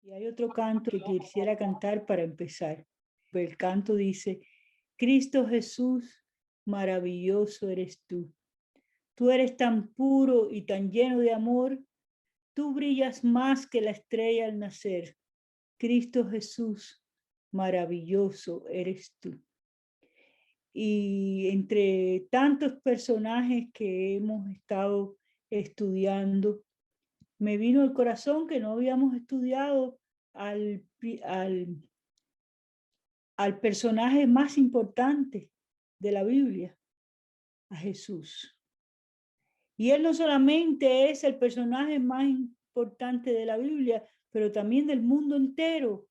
Y hay otro canto que quisiera cantar para empezar. El canto dice: Cristo Jesús, maravilloso eres tú. Tú eres tan puro y tan lleno de amor. Tú brillas más que la estrella al nacer. Cristo Jesús, maravilloso eres tú. Y entre tantos personajes que hemos estado estudiando, me vino al corazón que no habíamos estudiado al personaje más importante de la Biblia, a Jesús. Y él no solamente es el personaje más importante de la Biblia, pero también del mundo entero.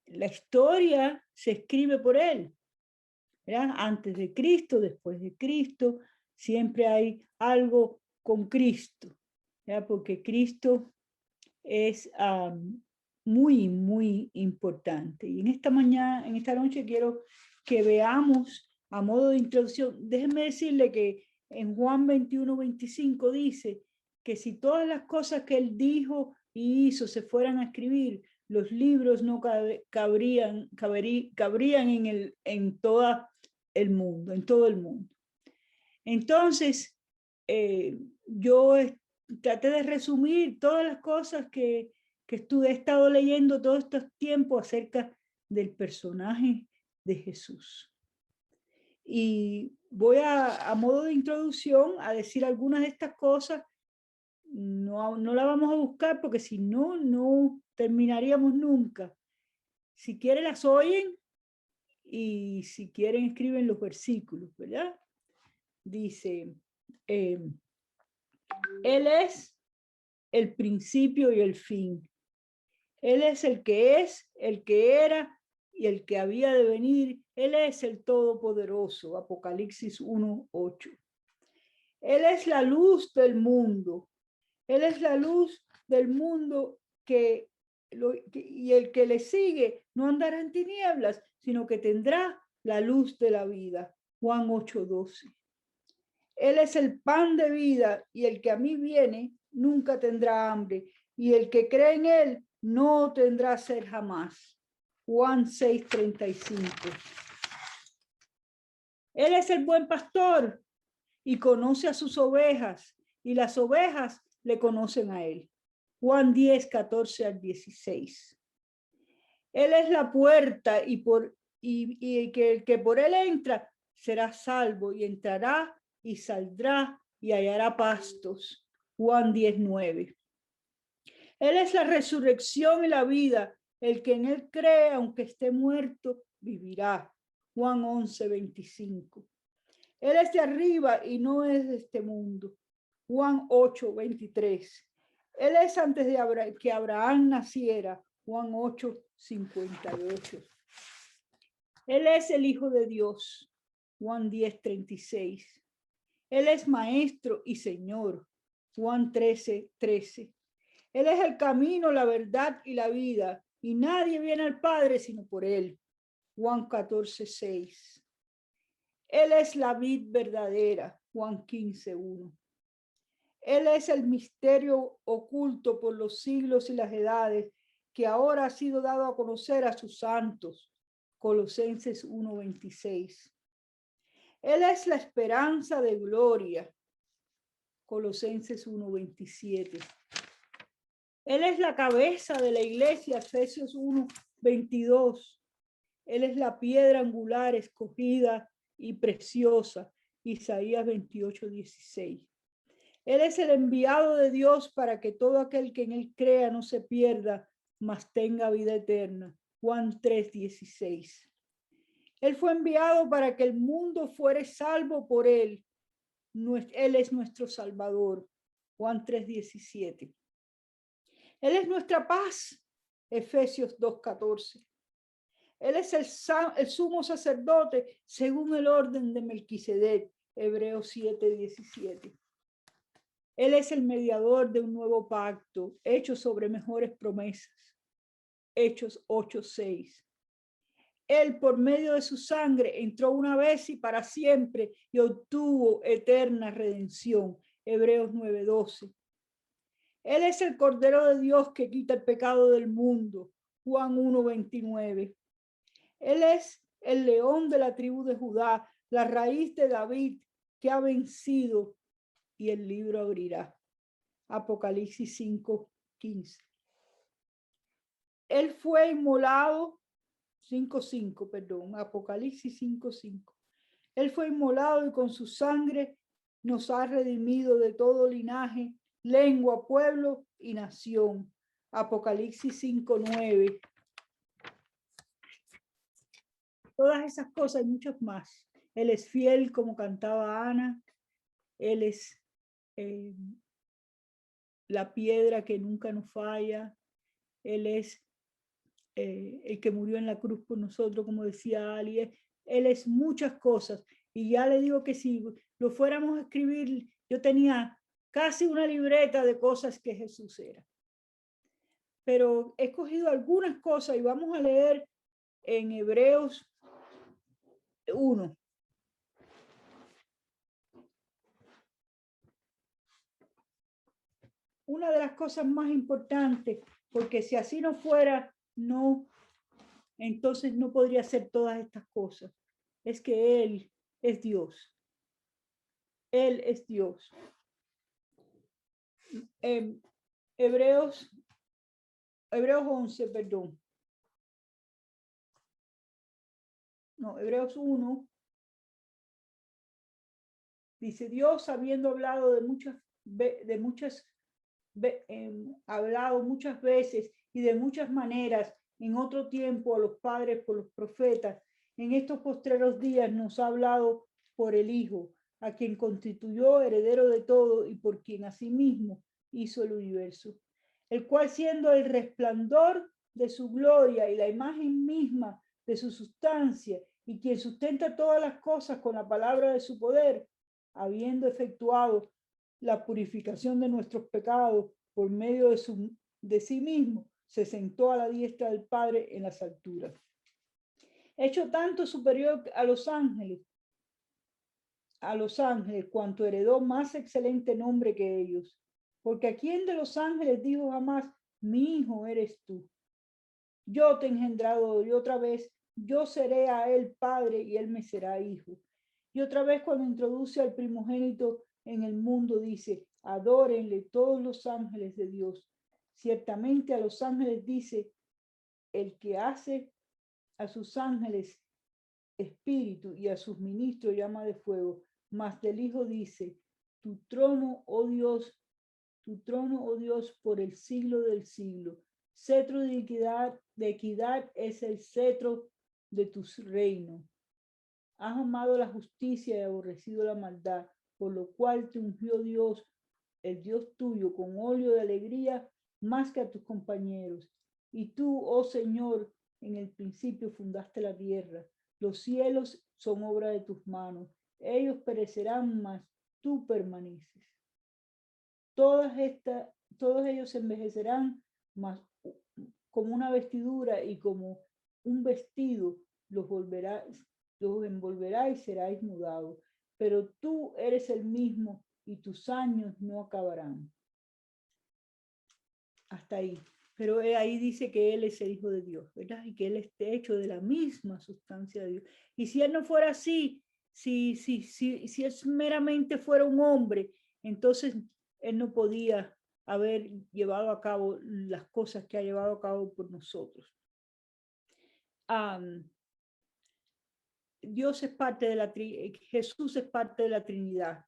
La historia se escribe por él, ¿verdad? Antes de Cristo, después de Cristo, siempre hay algo con Cristo, ¿verdad? Porque Cristo es muy, muy importante. Y en esta mañana, en esta noche, quiero que veamos a modo de introducción. Déjenme decirle que en Juan 21:25 dice que si todas las cosas que él dijo y hizo se fueran a escribir, los libros no cabrían en todo el mundo. Entonces, yo traté de resumir todas las cosas que he estado leyendo todos estos tiempos acerca del personaje de Jesús. Y voy a modo de introducción a decir algunas de estas cosas. No la vamos a buscar porque si no, no terminaríamos nunca. Si quieren las oyen y si quieren escriben los versículos, ¿verdad? Dice, Él es el principio y el fin. Él es, el que era y el que había de venir. Él es el Todopoderoso, Apocalipsis 1:8. Él es la luz del mundo. Él es la luz del mundo y el que le sigue no andará en tinieblas, sino que tendrá la luz de la vida. Juan 8:12. Él es el pan de vida y el que a mí viene nunca tendrá hambre y el que cree en él no tendrá sed jamás. Juan 6:35. Él es el buen pastor y conoce a sus ovejas y las ovejas le conocen a él. Juan 10:14-16. Él es la puerta y el que por él entra será salvo y entrará y saldrá y hallará pastos. Juan 10:9. Él es la resurrección y la vida. El que en él cree, aunque esté muerto, vivirá. Juan 11:25. Él es de arriba y no es de este mundo. Juan 8:23. Él es antes de que Abraham naciera. Juan 8:58. Él es el Hijo de Dios. Juan 10:36. Él es Maestro y Señor. Juan 13:13. Él es el camino, la verdad y la vida, y nadie viene al Padre sino por él. Juan 14:6. Él es la vid verdadera. Juan 15:1. Él es el misterio oculto por los siglos y las edades, que ahora ha sido dado a conocer a sus santos. Colosenses 1:26. Él es la esperanza de gloria. Colosenses 1:27. Él es la cabeza de la iglesia, Efesios 1:22. Él es la piedra angular escogida y preciosa, Isaías 28:16. Él es el enviado de Dios para que todo aquel que en él crea no se pierda, mas tenga vida eterna, Juan 3:16. Él fue enviado para que el mundo fuere salvo por él. Él es nuestro Salvador, Juan 3:17. Él es nuestra paz, Efesios 2:14. Él es el sumo sacerdote según el orden de Melquisedec, Hebreos 7:17. Él es el mediador de un nuevo pacto, hecho sobre mejores promesas, Hechos 8:6. Él, por medio de su sangre, entró una vez y para siempre y obtuvo eterna redención, Hebreos 9:12. Él es el Cordero de Dios que quita el pecado del mundo. Juan 1:29. Él es el león de la tribu de Judá, la raíz de David que ha vencido, y el libro abrirá. Apocalipsis 5:15. Él fue inmolado, 5:5, perdón, Apocalipsis 5:5. Él fue inmolado y con su sangre nos ha redimido de todo linaje, lengua, pueblo y nación. Apocalipsis 5:9. Todas esas cosas y muchas más. Él es fiel, como cantaba Ana. Él es la piedra que nunca nos falla. Él es el que murió en la cruz por nosotros, como decía Ali. Él es muchas cosas. Y ya le digo que si lo fuéramos a escribir, yo tenía casi una libreta de cosas que Jesús era. Pero he escogido algunas cosas y vamos a leer en Hebreos 1. Una de las cosas más importantes, porque si así no fuera, no, entonces no podría hacer todas estas cosas. Es que Él es Dios. Él es Dios. Hebreos 11, perdón. No, Hebreos 1. Dice: Dios, habiendo hablado hablado muchas veces y de muchas maneras en otro tiempo a los padres por los profetas, en estos postreros días nos ha hablado por el Hijo, a quien constituyó heredero de todo y por quien asimismo hizo el universo, el cual, siendo el resplandor de su gloria y la imagen misma de su sustancia, y quien sustenta todas las cosas con la palabra de su poder, habiendo efectuado la purificación de nuestros pecados por medio de sí mismo, se sentó a la diestra del Padre en las alturas. Hecho tanto superior a los ángeles, cuanto heredó más excelente nombre que ellos. Porque ¿a quién de los ángeles dijo jamás: mi hijo eres tú? Yo te he engendrado, y otra vez, yo seré a él padre y él me será hijo. Y otra vez, cuando introduce al primogénito en el mundo, dice: adórenle todos los ángeles de Dios. Ciertamente a los ángeles dice: el que hace a sus ángeles espíritu y a sus ministros llama de fuego. Mas del Hijo dice: tu trono, oh Dios, por el siglo del siglo. Cetro de equidad es el cetro de tu reino. Has amado la justicia y aborrecido la maldad, por lo cual te ungió Dios, el Dios tuyo, con óleo de alegría más que a tus compañeros. Y tú, oh Señor, en el principio fundaste la tierra. Los cielos son obra de tus manos. Ellos perecerán, mas tú permaneces. Todos ellos envejecerán, mas como una vestidura y como un vestido los envolverá y seráis mudados. Pero tú eres el mismo y tus años no acabarán. Hasta ahí. Pero ahí dice que Él es el Hijo de Dios, ¿verdad? Y que Él esté hecho de la misma sustancia de Dios. Y si Él no fuera así, si Él meramente fuera un hombre, entonces Él no podía haber llevado a cabo las cosas que ha llevado a cabo por nosotros. Dios es parte de Jesús es parte de la Trinidad.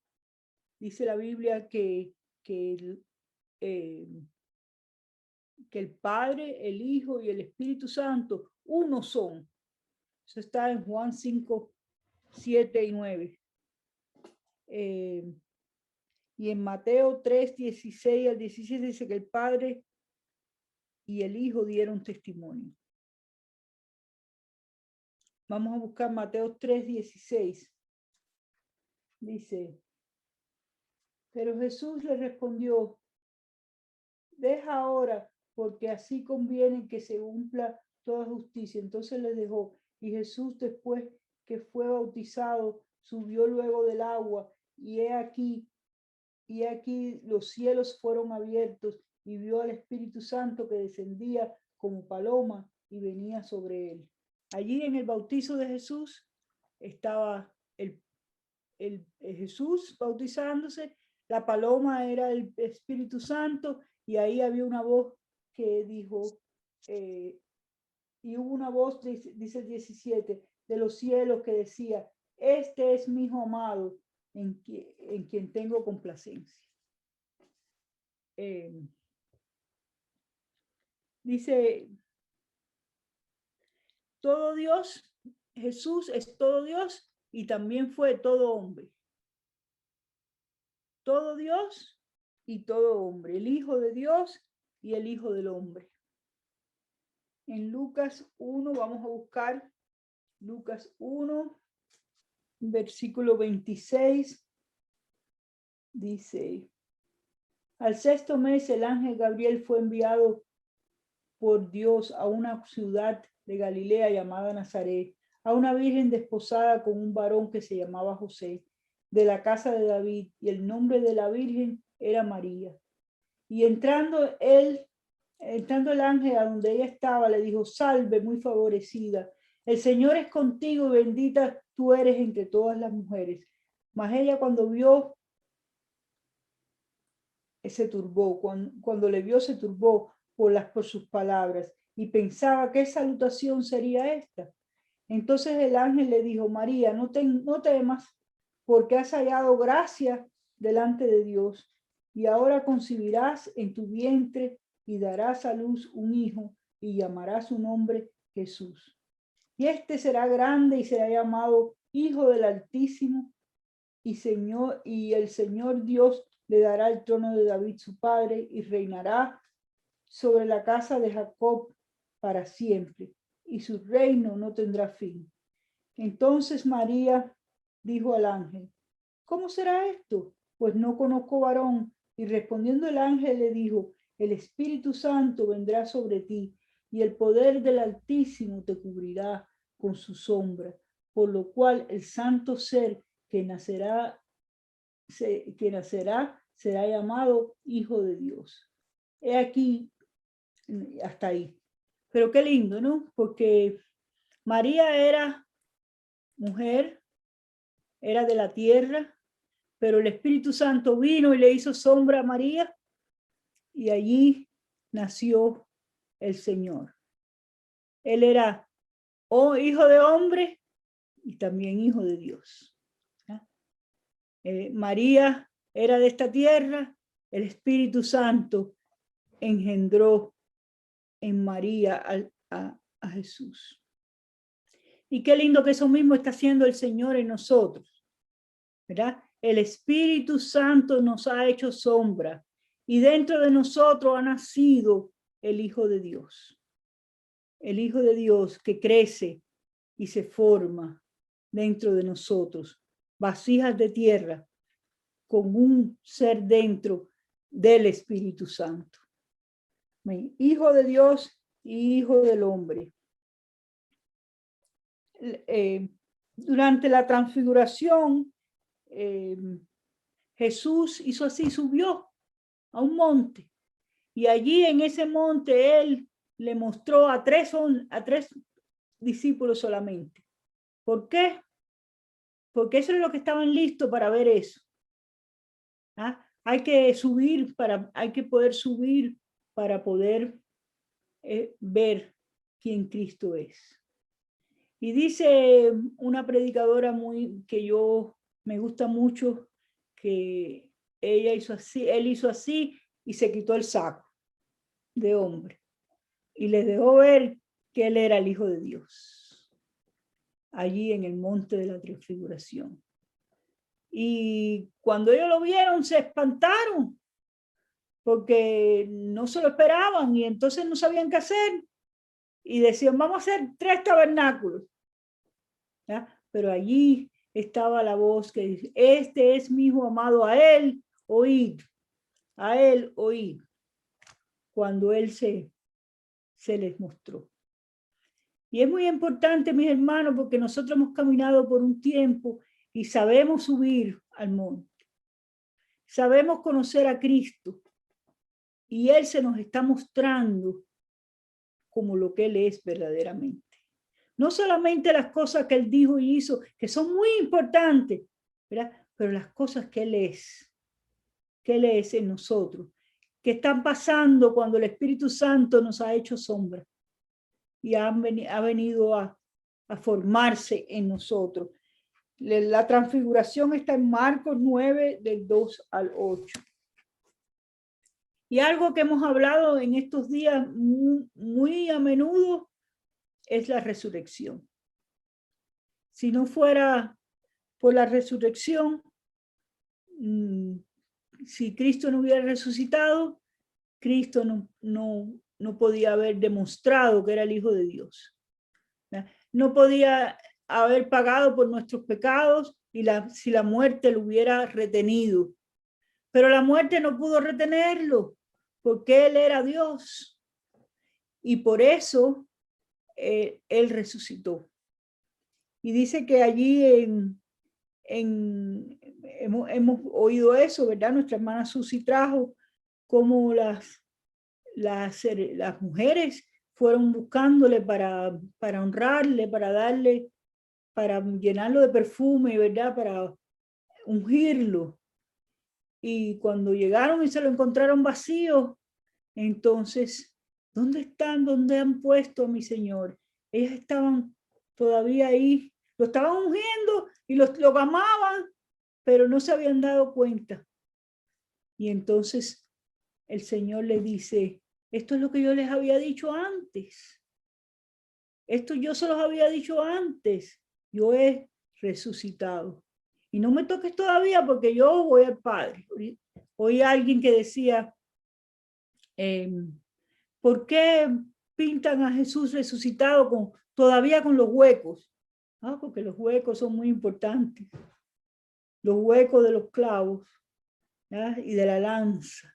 Dice la Biblia que el Padre, el Hijo y el Espíritu Santo uno son. Eso está en Juan 5, 7 y 9. Y en Mateo 3, 16 al 17 dice que el Padre y el Hijo dieron testimonio. Vamos a buscar Mateo 3, 16. Dice: pero Jesús le respondió: deja ahora, porque así conviene que se cumpla toda justicia. Entonces les dejó. Y Jesús, después que fue bautizado, subió luego del agua, y he aquí y aquí los cielos fueron abiertos y vio al Espíritu Santo que descendía como paloma y venía sobre él. Allí en el bautizo de Jesús estaba el Jesús bautizándose, la paloma era el Espíritu Santo y ahí había una voz que dijo, y hubo una voz, dice el 17, de los cielos que decía, este es mi hijo amado en quien tengo complacencia. Dice, todo Dios, Jesús es todo Dios y también fue todo hombre. Todo Dios y todo hombre, el Hijo de Dios y el Hijo del hombre. En Lucas 1, vamos a buscar Lucas 1, versículo 26, dice, al sexto mes el ángel Gabriel fue enviado por Dios a una ciudad de Galilea llamada Nazaret, a una virgen desposada con un varón que se llamaba José, de la casa de David, y el nombre de la virgen era María. Y entrando el ángel a donde ella estaba, le dijo, salve, muy favorecida, el Señor es contigo y bendita tú eres entre todas las mujeres. Mas ella cuando vio, se turbó, cuando le vio se turbó por sus palabras y pensaba qué salutación sería esta. Entonces el ángel le dijo, María, no temas, porque has hallado gracia delante de Dios, y ahora concebirás en tu vientre y darás a luz un hijo y llamarás su nombre Jesús. Y este será grande y será llamado Hijo del Altísimo, y el Señor Dios le dará el trono de David su padre y reinará sobre la casa de Jacob para siempre, y su reino no tendrá fin. Entonces María dijo al ángel, ¿cómo será esto? Pues no conozco varón. Y respondiendo el ángel le dijo, el Espíritu Santo vendrá sobre ti y el poder del Altísimo te cubrirá con su sombra, por lo cual el santo ser que nacerá será llamado Hijo de Dios. He aquí, hasta ahí. Pero qué lindo, ¿no? Porque María era mujer, era de la tierra, pero el Espíritu Santo vino y le hizo sombra a María y allí nació el Señor. Él era hijo de hombre y también hijo de Dios. María era de esta tierra, el Espíritu Santo engendró en María a Jesús. Y qué lindo que eso mismo está haciendo el Señor en nosotros, ¿verdad? El Espíritu Santo nos ha hecho sombra y dentro de nosotros ha nacido el Hijo de Dios. El Hijo de Dios que crece y se forma dentro de nosotros, vasijas de tierra con un ser dentro del Espíritu Santo. Hijo de Dios y Hijo del hombre. Durante la transfiguración, Jesús hizo así, subió a un monte y allí en ese monte él le mostró a tres discípulos solamente. ¿Por qué? Porque eso es lo que estaban listos para ver eso. Hay que poder subir para poder ver quién Cristo es. Y dice una predicadora que yo me gusta mucho, que él hizo así y se quitó el saco de hombre y les dejó ver que él era el Hijo de Dios allí en el monte de la transfiguración. Y cuando ellos lo vieron se espantaron porque no se lo esperaban y entonces no sabían qué hacer y decían, vamos a hacer 3 tabernáculos. ¿Ya? Pero allí estaba la voz que dice, este es mi hijo amado, a él oíd, cuando él se les mostró. Y es muy importante, mis hermanos, porque nosotros hemos caminado por un tiempo y sabemos subir al monte. sabemos conocer a Cristo y Él se nos está mostrando como lo que Él es verdaderamente. No solamente las cosas que Él dijo y hizo, que son muy importantes, ¿verdad? Pero las cosas que Él es en nosotros, que están pasando cuando el Espíritu Santo nos ha hecho sombra y ha venido a formarse en nosotros. La transfiguración está en Marcos 9, del 2 al 8. Y algo que hemos hablado en estos días muy a menudo es la resurrección. Si no fuera por la resurrección, si Cristo no hubiera resucitado, Cristo no podía haber demostrado que era el Hijo de Dios. No podía haber pagado por nuestros pecados y si la muerte lo hubiera retenido. Pero la muerte no pudo retenerlo porque Él era Dios. Y por eso Él resucitó. Y dice que allí hemos oído eso, ¿verdad? Nuestra hermana Susi trajo cómo las mujeres fueron buscándole para honrarle, para darle, para llenarlo de perfume, ¿verdad? Para ungirlo. Y cuando llegaron y se lo encontraron vacío, entonces, ¿dónde están? ¿Dónde han puesto a mi Señor? Ellas estaban todavía ahí, lo estaban ungiendo y lo amaban, pero no se habían dado cuenta. Y entonces el Señor le dice, esto es lo que yo les había dicho antes. Esto yo se los había dicho antes. Yo he resucitado. Y no me toques todavía porque yo voy al Padre. Oí a alguien que decía, ¿por qué pintan a Jesús resucitado todavía con los huecos? Ah, porque los huecos son muy importantes. Los huecos de los clavos, ¿ya? Y de la lanza,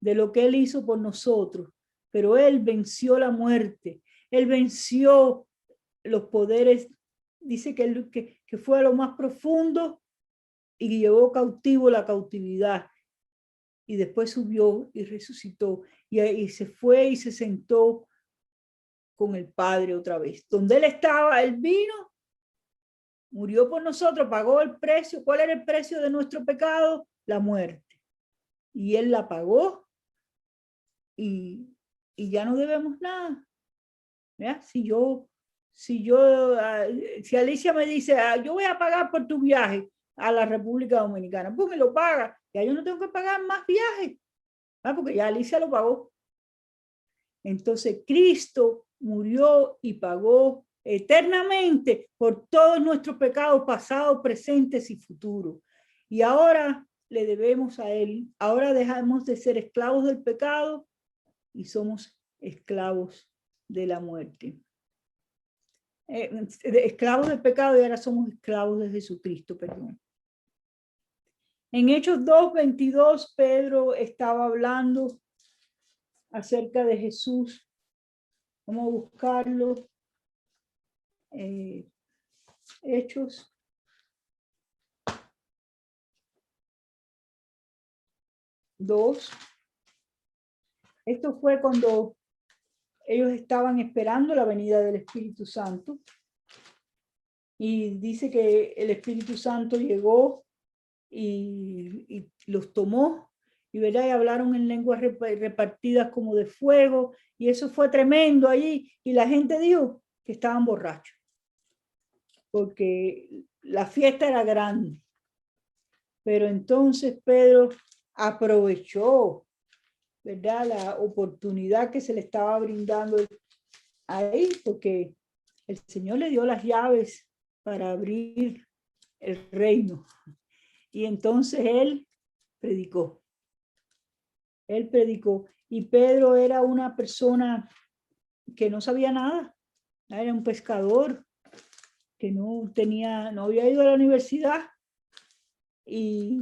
de lo que Él hizo por nosotros. Pero Él venció la muerte. Él venció los poderes. Dice que fue a lo más profundo y llevó cautivo la cautividad. Y después subió y resucitó. Y se fue y se sentó con el Padre otra vez. Donde Él estaba, Él vino, murió por nosotros, pagó el precio. ¿Cuál era el precio de nuestro pecado? La muerte. Y Él la pagó y ya no debemos nada. ¿Ya? Si Alicia me dice, yo voy a pagar por tu viaje a la República Dominicana, pues me lo paga. Ya yo no tengo que pagar más viajes, porque ya Alicia lo pagó. Entonces Cristo murió y pagó eternamente por todos nuestros pecados pasados, presentes y futuros. Y ahora le debemos a Él. Ahora dejamos de ser esclavos del pecado y somos esclavos de la muerte. Esclavos del pecado y ahora somos esclavos de Jesucristo, perdón. En Hechos 2:22, Pedro estaba hablando acerca de Jesús. Vamos a buscarlo. Hechos 2. Esto fue cuando ellos estaban esperando la venida del Espíritu Santo. Y dice que el Espíritu Santo llegó y los tomó. Y, ¿verdad? Y hablaron en lenguas repartidas como de fuego. Y eso fue tremendo allí. Y la gente dijo que estaban borrachos. Porque la fiesta era grande. Pero entonces Pedro aprovechó, ¿verdad?, la oportunidad que se le estaba brindando ahí, porque el Señor le dio las llaves para abrir el reino. Y entonces él predicó. Él predicó. Y Pedro era una persona que no sabía nada. Era un pescador que no había ido a la universidad y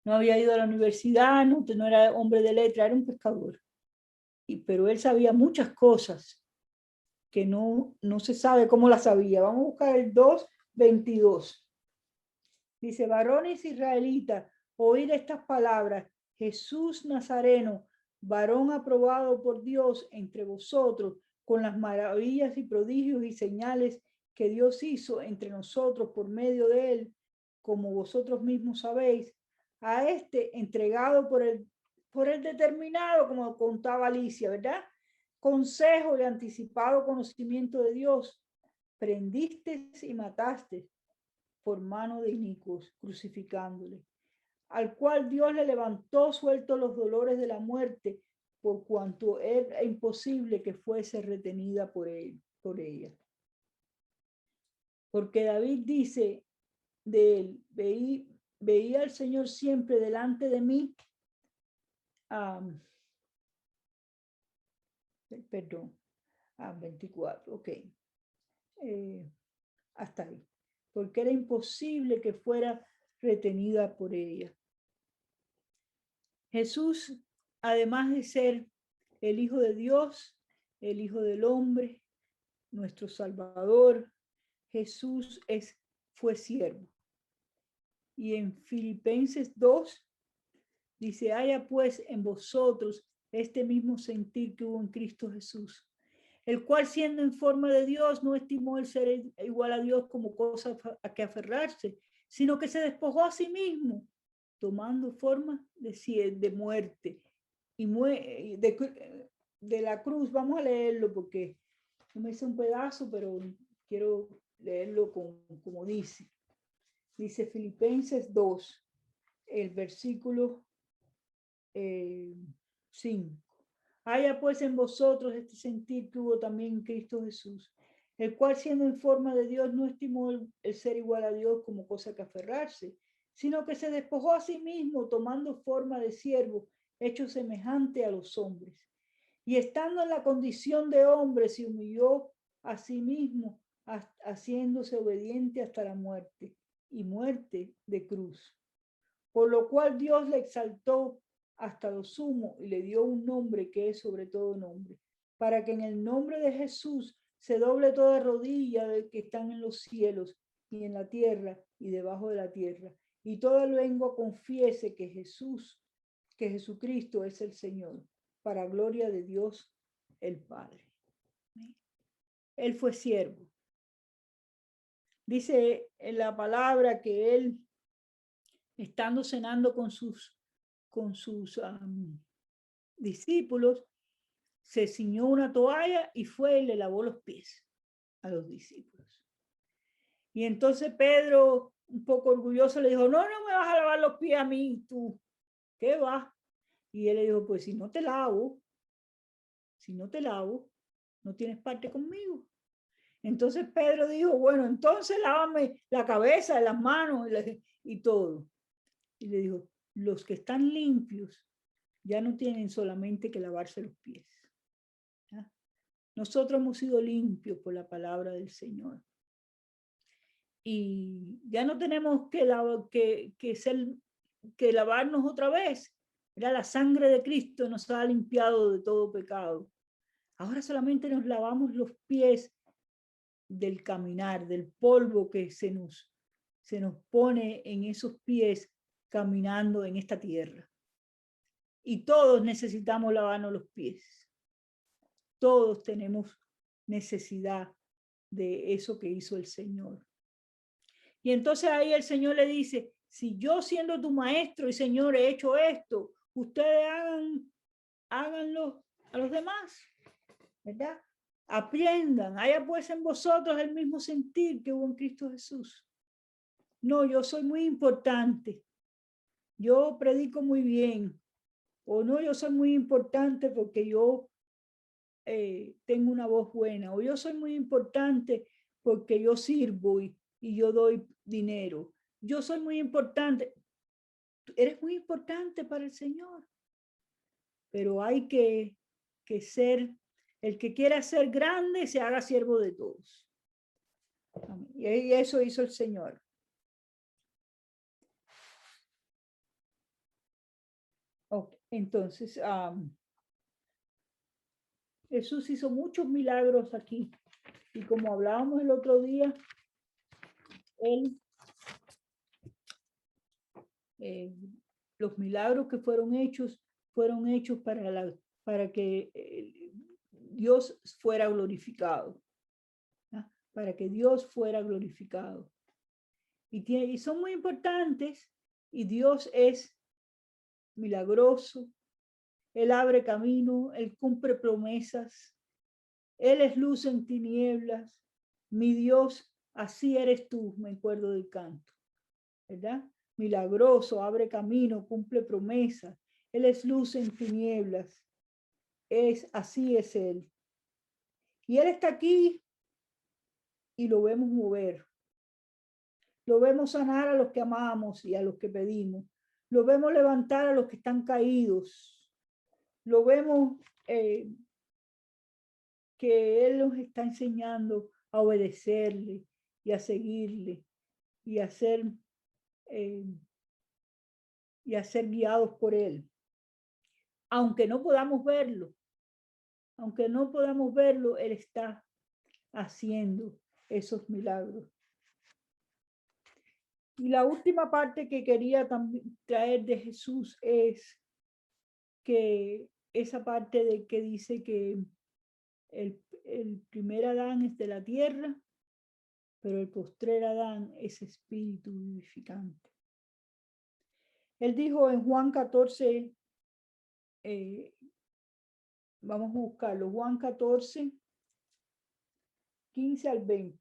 no había ido a la universidad, no era hombre de letra, era un pescador. Pero él sabía muchas cosas que no se sabe cómo las sabía. Vamos a buscar el 2:22. Dice, varones israelitas, oíd estas palabras. Jesús Nazareno, varón aprobado por Dios entre vosotros, con las maravillas y prodigios y señales que Dios hizo entre nosotros por medio de él, como vosotros mismos sabéis, a este entregado por el determinado, como contaba Alicia, ¿verdad? Consejo y anticipado conocimiento de Dios, prendiste y mataste por mano de inicuos, crucificándole, al cual Dios le levantó suelto los dolores de la muerte, por cuanto era imposible que fuese retenida por ella. Porque David dice de él, veía al Señor siempre delante de mí. Perdón, 24, ok. Hasta ahí. Porque era imposible que fuera retenida por ella. Jesús, además de ser el Hijo de Dios, el Hijo del Hombre, nuestro Salvador, Jesús fue siervo. Y en Filipenses 2 dice, haya pues en vosotros este mismo sentir que hubo en Cristo Jesús, el cual siendo en forma de Dios no estimó el ser igual a Dios como cosa a que aferrarse, sino que se despojó a sí mismo, tomando forma de muerte y de la cruz. Vamos a leerlo porque no me hice un pedazo, pero quiero leerlo como dice. Dice Filipenses 2, el versículo 5. Haya pues en vosotros este sentir que hubo también en Cristo Jesús, el cual siendo en forma de Dios no estimó el ser igual a Dios como cosa que aferrarse, sino que se despojó a sí mismo, tomando forma de siervo, hecho semejante a los hombres. Y estando en la condición de hombre, se humilló a sí mismo, haciéndose obediente hasta la muerte, y muerte de cruz. Por lo cual Dios le exaltó hasta lo sumo y le dio un nombre que es sobre todo nombre, para que en el nombre de Jesús se doble toda rodilla de que están en los cielos y en la tierra y debajo de la tierra, y toda lengua confiese que Jesucristo es el Señor, para gloria de Dios el Padre. Él fue siervo. Dice en la palabra que él, estando cenando con sus discípulos, se ciñó una toalla y fue y le lavó los pies a los discípulos. Y entonces Pedro, un poco orgulloso, le dijo, no me vas a lavar los pies a mí, tú, ¿qué va? Y él le dijo, pues si no te lavo, no tienes parte conmigo. Entonces Pedro dijo, bueno, entonces lávame la cabeza, las manos y todo. Y le dijo, los que están limpios ya no tienen solamente que lavarse los pies. ¿Ya? Nosotros hemos sido limpios por la palabra del Señor. Y ya no tenemos que lavarnos otra vez. Era la sangre de Cristo nos ha limpiado de todo pecado. Ahora solamente nos lavamos los pies del caminar, del polvo que se nos pone en esos pies caminando en esta tierra. Y todos necesitamos lavarnos los pies. Todos tenemos necesidad de eso que hizo el Señor. Y entonces ahí el Señor le dice, si yo siendo tu maestro y Señor he hecho esto, ustedes háganlo a los demás, ¿verdad? Aprendan, haya pues en vosotros el mismo sentir que hubo en Cristo Jesús. No, yo soy muy importante, yo predico muy bien, o no, yo soy muy importante porque yo tengo una voz buena, o yo soy muy importante porque yo sirvo y yo doy dinero. Yo soy muy importante. Eres muy importante para el Señor, pero hay que ser, el que quiera ser grande se haga siervo de todos. Y eso hizo el Señor. Okay, entonces, Jesús hizo muchos milagros aquí. Y como hablábamos el otro día, él los milagros que fueron hechos para que Dios fuera glorificado. ¿No? Para que Dios fuera glorificado. Y son muy importantes, y Dios es milagroso, Él abre camino, Él cumple promesas, Él es luz en tinieblas, mi Dios, así eres tú, me acuerdo del canto, ¿verdad? Milagroso, abre camino, cumple promesas, Él es luz en tinieblas, así es Él. Y Él está aquí y lo vemos mover. Lo vemos sanar a los que amamos y a los que pedimos. Lo vemos levantar a los que están caídos. Lo vemos que Él nos está enseñando a obedecerle y a seguirle y a ser guiados por Él. Aunque no podamos verlo, Él está haciendo esos milagros. Y la última parte que quería también traer de Jesús es que esa parte de que dice que el primer Adán es de la tierra, pero el postrer Adán es espíritu vivificante. Él dijo en Juan 14, vamos a buscarlo, Juan 14, 15 al 20,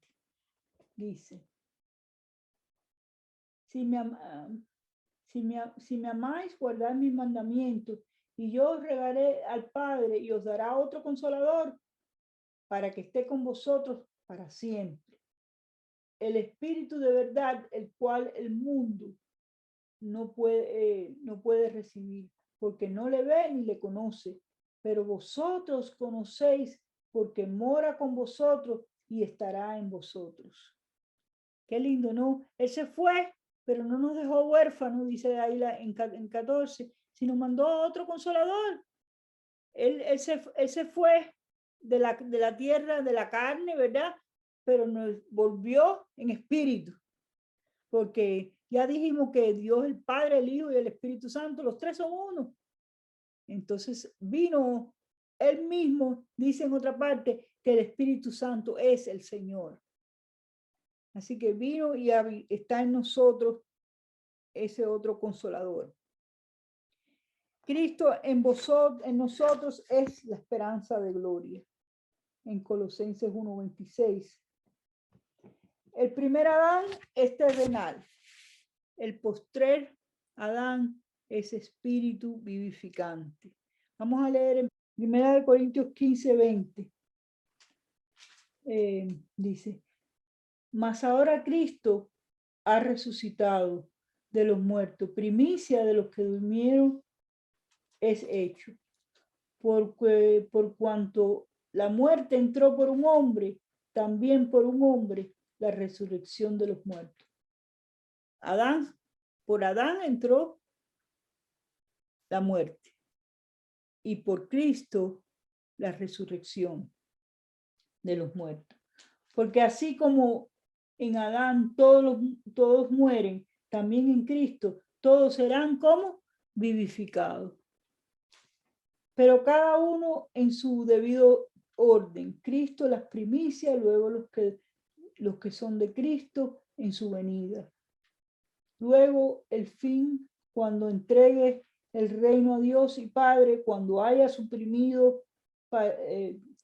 dice, si me amáis, guardad mis mandamientos, y yo os regaré al Padre y os dará otro consolador para que esté con vosotros para siempre. El Espíritu de verdad, el cual el mundo no puede recibir, porque no le ve ni le conoce, pero vosotros conocéis porque mora con vosotros y estará en vosotros. Qué lindo, ¿no? Él se fue, pero no nos dejó huérfanos, dice ahí en 14, sino mandó otro consolador. Él se fue de la tierra, de la carne, ¿verdad? Pero nos volvió en espíritu, porque ya dijimos que Dios, el Padre, el Hijo y el Espíritu Santo, los tres son uno. Entonces vino Él mismo, dice en otra parte, que el Espíritu Santo es el Señor. Así que vino y está en nosotros ese otro consolador. Cristo en nosotros es la esperanza de gloria. En Colosenses 1:26. El primer Adán es terrenal. El postrer Adán es espíritu vivificante. Vamos a leer en 1 Corintios 15:20. Dice, mas ahora Cristo ha resucitado de los muertos, primicia de los que durmieron es hecho. Por cuanto la muerte entró por un hombre, también por un hombre la resurrección de los muertos. Por Adán entró la muerte y por Cristo la resurrección de los muertos. Porque así como en Adán todos mueren, también en Cristo todos serán como vivificados. Pero cada uno en su debido orden. Cristo las primicias, luego los que son de Cristo en su venida. Luego el fin, cuando entregue el reino a Dios y Padre, cuando haya suprimido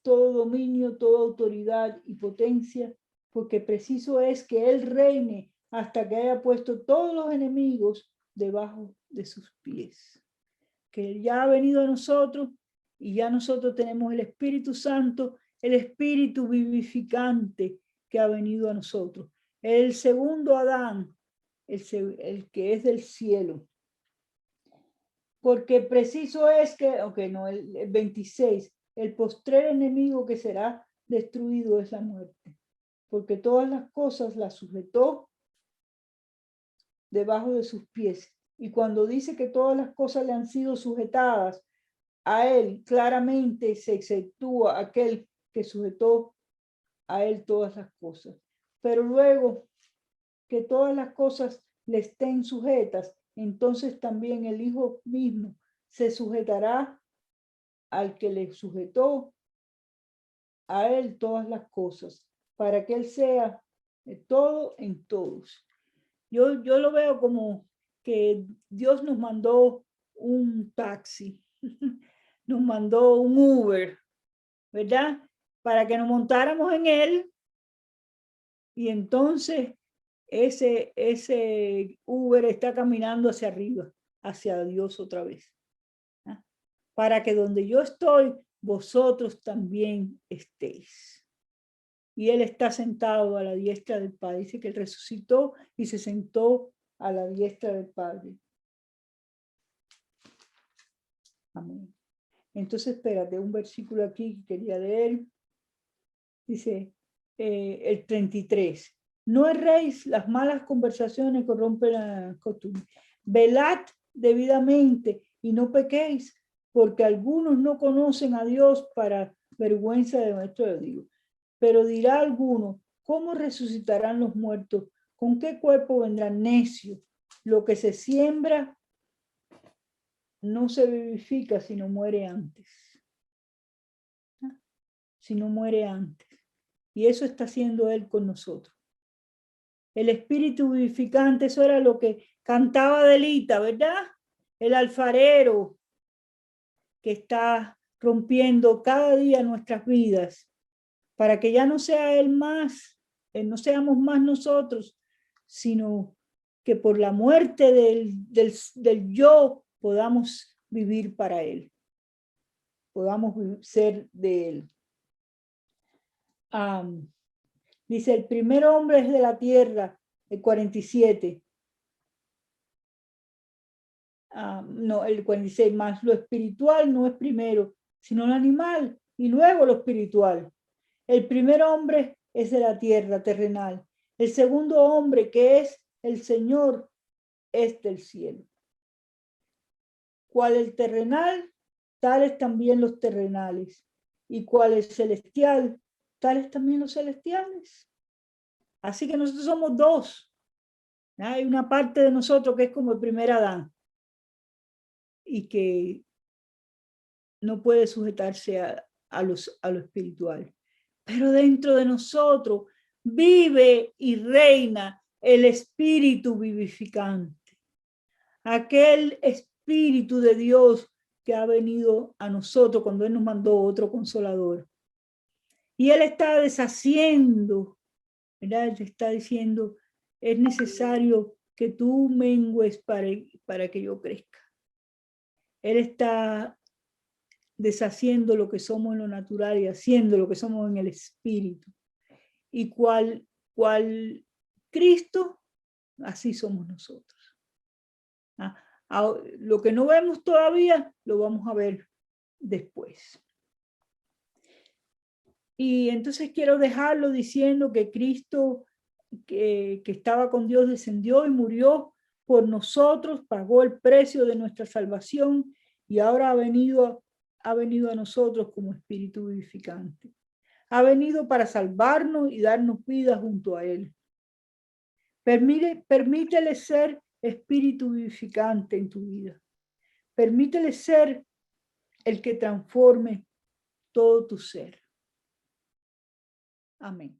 todo dominio, toda autoridad y potencia, porque preciso es que Él reine hasta que haya puesto todos los enemigos debajo de sus pies. Que ya ha venido a nosotros y ya nosotros tenemos el Espíritu Santo, el Espíritu vivificante que ha venido a nosotros. El segundo Adán, el que es del cielo. Porque preciso es que, el 26, el postrer enemigo que será destruido es la muerte. Porque todas las cosas las sujetó debajo de sus pies. Y cuando dice que todas las cosas le han sido sujetadas a él, claramente se exceptúa aquel que sujetó a él todas las cosas. Pero luego que todas las cosas le estén sujetas, entonces también el Hijo mismo se sujetará al que le sujetó a él todas las cosas, para que él sea de todo en todos. Yo lo veo como que Dios nos mandó un taxi, nos mandó un Uber, ¿verdad? Para que nos montáramos en él y entonces ese Uber está caminando hacia arriba, hacia Dios otra vez. ¿Ah? Para que donde yo estoy, vosotros también estéis. Y él está sentado a la diestra del Padre. Dice que él resucitó y se sentó a la diestra del Padre. Amén. Entonces, espérate, un versículo aquí que quería leer. Dice el 33. No erréis, las malas conversaciones corrompen la costumbre. Velad debidamente y no pequéis, porque algunos no conocen a Dios para vergüenza de nuestro Dios. Pero dirá alguno, ¿cómo resucitarán los muertos? ¿Con qué cuerpo vendrán necios? Lo que se siembra no se vivifica si no muere antes. Si no muere antes. Y eso está haciendo Él con nosotros. El espíritu vivificante, eso era lo que cantaba Adelita, ¿verdad? El alfarero que está rompiendo cada día nuestras vidas para que ya no sea Él más, no seamos más nosotros, sino que por la muerte del yo podamos vivir para Él, podamos ser de Él. Dice, el primer hombre es de la tierra, el 47. No, el 46, más lo espiritual no es primero, sino el animal, y luego lo espiritual. El primer hombre es de la tierra terrenal. El segundo hombre, que es el Señor, es del cielo. Cual el terrenal, tales también los terrenales. Y cual el celestial, tales también los celestiales. Así que nosotros somos dos. Hay una parte de nosotros que es como el primer Adán y que no puede sujetarse a lo espiritual. Pero dentro de nosotros vive y reina el espíritu vivificante. Aquel espíritu de Dios que ha venido a nosotros cuando Él nos mandó otro consolador. Y Él está deshaciendo, ¿verdad? Él está diciendo, es necesario que tú mengues para que yo crezca. Él está deshaciendo lo que somos en lo natural y haciendo lo que somos en el espíritu. Y cual Cristo, así somos nosotros. Lo que no vemos todavía, lo vamos a ver después. Y entonces quiero dejarlo diciendo que Cristo, que estaba con Dios, descendió y murió por nosotros, pagó el precio de nuestra salvación y ahora ha venido a nosotros como espíritu vivificante. Ha venido para salvarnos y darnos vida junto a Él. Permítele ser espíritu vivificante en tu vida. Permítele ser el que transforme todo tu ser. Amén.